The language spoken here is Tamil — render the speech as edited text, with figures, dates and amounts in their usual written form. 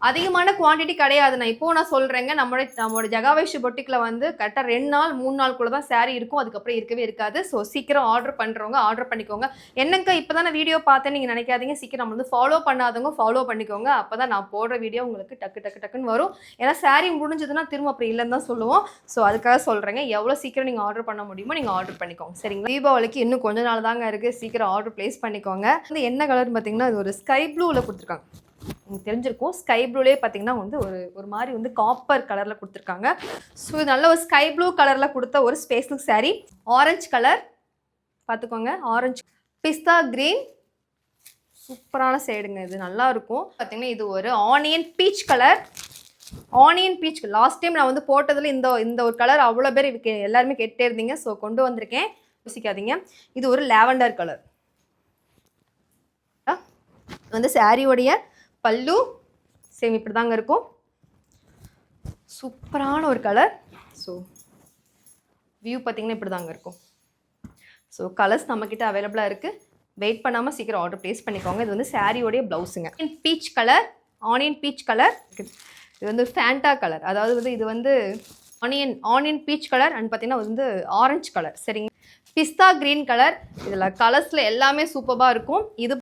அதிகமான குவான்டிட்டி கிடையாது. நான் சொல்றேங்க, நம்மளோட ஜகாவேஷ் பொட்டிக்ல வந்து கரெக்டாக 2 நாள் 3 நாளுக்குள்ள தான் சாரீ இருக்கும். அதுக்கப்புறம் இருக்கவே இருக்காது. ஸோ சீக்கிரம் ஆர்டர் பண்ணுறவங்க ஆர்டர் பண்ணிக்கோங்க. என்னங்க இப்போ தான் வீடியோ பார்த்தேன்னு நீங்கள் நினைக்காதீங்க. சீக்கிரம் நம்ம வந்து ஃபாலோ பண்ணாதவங்க ஃபாலோ பண்ணிக்கோங்க. அப்போ தான் நான் போடுற வீடியோ உங்களுக்கு டக்குன்னு வரும். ஏன்னா சாரீ முடிஞ்சதுன்னா திரும்ப அப்புறம் இல்லைன்னு தான் சொல்லுவோம். ஸோ அதுக்காக சொல்கிறேங்க, எவ்வளோ சீக்கிரம் நீங்கள் ஆர்டர் பண்ண முடியுமோ நீங்கள் ஆர்டர் பண்ணிக்கோங்க. சரிங்களா? தீபாவளிக்கு இன்னும் கொஞ்ச நாள் தாங்க இருக்குது. சீக்கிரம் ஆர்டர் ப்ளேஸ் பண்ணிக்கோங்க. வந்து என்ன கலர்னு பார்த்தீங்கன்னா, இது ஒரு ஸ்கை ப்ளூவில் கொடுத்துருக்காங்க. உங்களுக்கு தெரிஞ்சிருக்கும். ஸ்கை ப்ளூலே பார்த்தீங்கன்னா வந்து ஒரு மாதிரி வந்து காப்பர் கலரில் கொடுத்துருக்காங்க. ஸோ இது நல்ல ஒரு ஸ்கை ப்ளூ கலரில் கொடுத்த ஒரு ஸ்பேஸ்லுக் சாரீ. ஆரஞ்சு கலர் பார்த்துக்கோங்க. ஆரஞ்சு பிஸ்தா கிரீன் சூப்பரான ஷேடுங்க. இது நல்லா இருக்கும். பார்த்தீங்கன்னா இது ஒரு onion peach colour. Onion beach last time நான் வந்து போட்டதில் இந்த ஒரு கலர் அவ்வளோ பேர் எல்லாருமே கேட்டே இருந்தீங்க. ஸோ கொண்டு வந்திருக்கேன், யோசிக்காதீங்க. இது ஒரு லாவெண்டர் கலர். வந்து சாரியோடைய பல்லு சேம் இப்படி தாங்க இருக்கும். சூப்பரான ஒரு கலர். ஸோ வியூ பார்த்தீங்கன்னா இப்படி தாங்க இருக்கும். ஸோ கலர்ஸ் நம்மக்கிட்ட அவைலபிளாக இருக்குது. வெயிட் பண்ணாமல் சீக்கிரம் ஆர்டர் ப்ளேஸ் பண்ணிக்கோங்க. இது வந்து சாரியோடைய ப்ளவுஸுங்க. Peach colour, onion peach colour. இது வந்து ஃபேண்டா கலர். அதாவது வந்து இது வந்து ஆனியன் பீச் கலர் அண்ட் பார்த்தீங்கன்னா வந்து ஆரஞ்சு கலர். சரிங்க. பிஸ்தா கிரீன் கலர். இதில் கலர்ஸில் எல்லாமே சூப்பராக இருக்கும். இது